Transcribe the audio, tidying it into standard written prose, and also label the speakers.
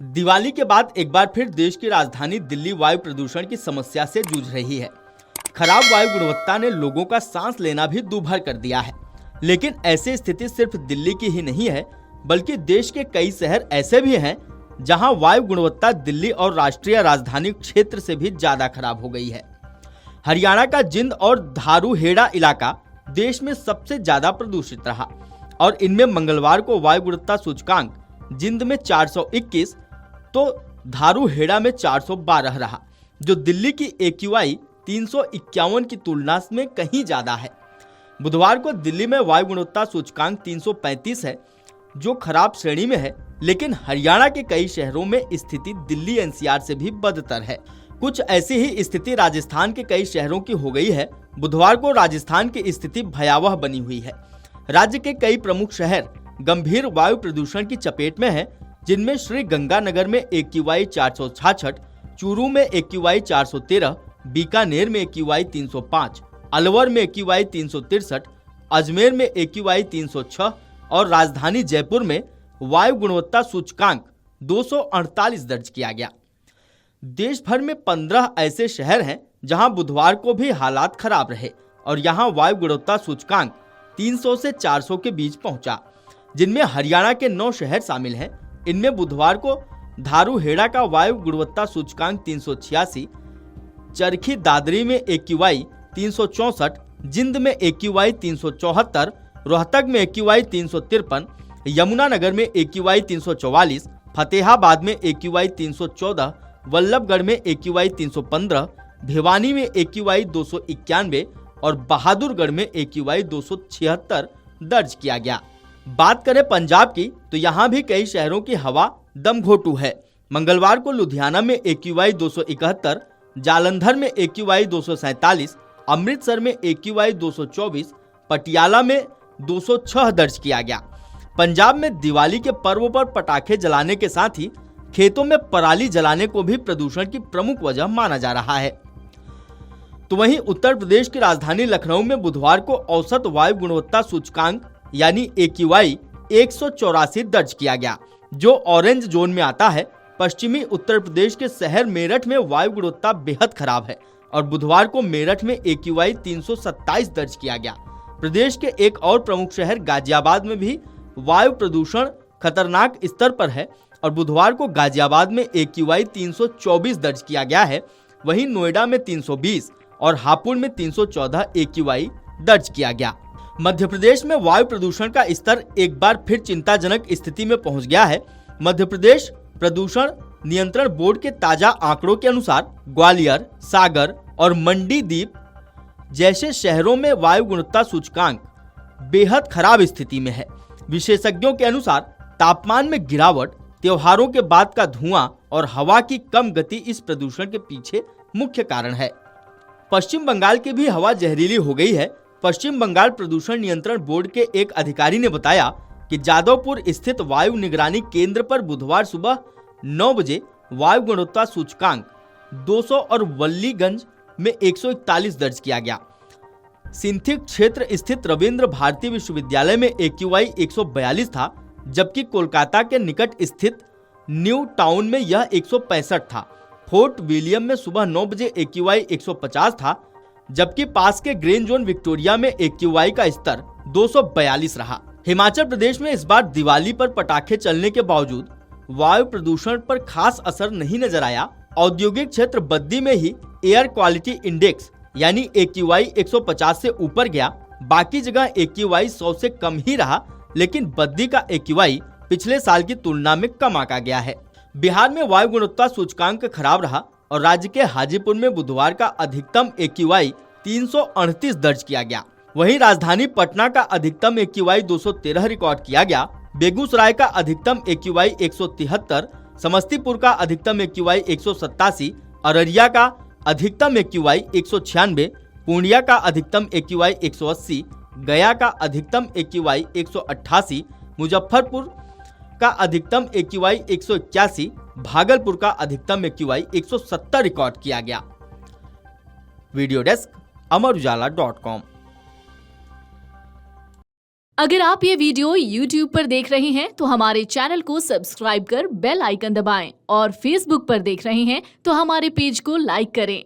Speaker 1: दिवाली के बाद एक बार फिर देश की राजधानी दिल्ली वायु प्रदूषण की समस्या से जूझ रही है। खराब वायु गुणवत्ता ने लोगों का सांस लेना भी दूभर कर दिया है। लेकिन ऐसी स्थिति सिर्फ दिल्ली की ही नहीं है, बल्कि देश के कई शहर ऐसे भी हैं जहां वायु गुणवत्ता दिल्ली और राष्ट्रीय राजधानी क्षेत्र से भी ज्यादा खराब हो गई है। हरियाणा का जिंद और धारूहेड़ा इलाका देश में सबसे ज्यादा प्रदूषित रहा और इनमें मंगलवार को वायु गुणवत्ता सूचकांक जिंद में 421 तो धारूहेड़ा में 412 रहा, जो दिल्ली की AQI 351 की तुलना में कहीं ज्यादा है। बुधवार को दिल्ली में वायु गुणवत्ता सूचकांक 335 है, जो खराब श्रेणी में है। लेकिन हरियाणा के कई शहरों में स्थिति दिल्ली NCR से भी बदतर है। कुछ ऐसी ही स्थिति राजस्थान के कई शहरों की हो गई है। बुधवार को राजस्थान की स्थिति भयावह बनी हुई है। राज्य के कई प्रमुख शहर गंभीर वायु प्रदूषण की चपेट में हैं, जिनमें श्री गंगानगर में AQI 466, चूरू में AQI 413, बीकानेर में AQI 305, अलवर में AQI 363, अजमेर में AQI 306 और राजधानी जयपुर में वायु गुणवत्ता सूचकांक 248 दर्ज किया गया। देश भर में 15 ऐसे शहर हैं जहां बुधवार को भी हालात खराब रहे और यहां वायु गुणवत्ता सूचकांक 300 से 400 के बीच पहुंचा, जिनमें हरियाणा के 9 शहर शामिल हैं। इनमें बुधवार को धारूहेड़ा का वायु गुणवत्ता सूचकांक 386, चरखी दादरी में AQI 364, जिंद में AQI 374, रोहतक में AQI 353, यमुनानगर में AQI 344, फतेहाबाद में AQI 314, वल्लभगढ़ में AQI 315, भिवानी में AQI 291 और बहादुरगढ़ में AQI 276 दर्ज किया गया। बात करें पंजाब की, तो यहाँ भी कई शहरों की हवा दमघोटू है। मंगलवार को लुधियाना में AQI 271, जालंधर में AQI 247, अमृतसर में AQI 224, पटियाला में 206 दर्ज किया गया। पंजाब में दिवाली के पर्व पर पटाखे जलाने के साथ ही खेतों में पराली जलाने को भी प्रदूषण की प्रमुख वजह माना जा रहा है। तो वहीं उत्तर प्रदेश की राजधानी लखनऊ में बुधवार को औसत वायु गुणवत्ता सूचकांक यानी AQI 184 दर्ज किया गया, जो ऑरेंज जोन में आता है। पश्चिमी उत्तर प्रदेश के शहर मेरठ में वायु गुणवत्ता बेहद खराब है और बुधवार को मेरठ में AQI 327 दर्ज किया गया। प्रदेश के एक और प्रमुख शहर गाजियाबाद में भी वायु प्रदूषण खतरनाक स्तर पर है और बुधवार को गाजियाबाद में AQI 324 दर्ज किया गया है। वहीं नोएडा में 320 और हापुड़ में 314 AQI दर्ज किया गया। मध्य प्रदेश में वायु प्रदूषण का स्तर एक बार फिर चिंताजनक स्थिति में पहुंच गया है। मध्य प्रदेश प्रदूषण नियंत्रण बोर्ड के ताजा आंकड़ों के अनुसार ग्वालियर, सागर और मंडीदीप जैसे शहरों में वायु गुणवत्ता सूचकांक बेहद खराब स्थिति में है। विशेषज्ञों के अनुसार तापमान में गिरावट, त्योहारों के बाद का धुआं और हवा की कम गति इस प्रदूषण के पीछे मुख्य कारण है। पश्चिम बंगाल की भी हवा जहरीली हो गई है। पश्चिम बंगाल प्रदूषण नियंत्रण बोर्ड के एक अधिकारी ने बताया कि जादवपुर स्थित वायु निगरानी केंद्र पर बुधवार सुबह 9 बजे वायु गुणवत्ता सूचकांक 200 और वल्लीगंज में 141 दर्ज किया गया। सिंथिक क्षेत्र स्थित रविंद्र भारती विश्वविद्यालय में AQI 142 था, जबकि कोलकाता के निकट स्थित न्यू टाउन में यह 165 था। फोर्ट विलियम में सुबह 9 बजे AQI 150 था, जबकि पास के ग्रीन जोन विक्टोरिया में AQI का स्तर 242 रहा। हिमाचल प्रदेश में इस बार दिवाली पर पटाखे चलने के बावजूद वायु प्रदूषण पर खास असर नहीं नजर आया। औद्योगिक क्षेत्र बद्दी में ही एयर क्वालिटी इंडेक्स यानी AQI 150 से ऊपर गया। बाकी जगह AQI 100 से कम ही रहा, लेकिन बद्दी का AQI पिछले साल की तुलना में कम आंका गया है। बिहार में वायु गुणवत्ता सूचकांक खराब रहा और राज्य के हाजीपुर में बुधवार का अधिकतम AQI 338 दर्ज किया गया। वहीं राजधानी पटना का अधिकतम AQI 213 रिकॉर्ड किया गया। बेगूसराय का अधिकतम AQI 173, समस्तीपुर का अधिकतम AQI 187, अररिया का अधिकतम AQI 196, पूर्णिया का अधिकतम AQI 180, गया का अधिकतम AQI 188, मुजफ्फरपुर का अधिकतम AQI 181, भागलपुर का अधिकतम AQI 170 रिकॉर्ड किया गया। वीडियो डेस्क अमर उजाला.com।
Speaker 2: अगर आप ये वीडियो YouTube पर देख रहे हैं तो हमारे चैनल को सब्सक्राइब कर बेल आइकन दबाएं और Facebook पर देख रहे हैं तो हमारे पेज को लाइक करें।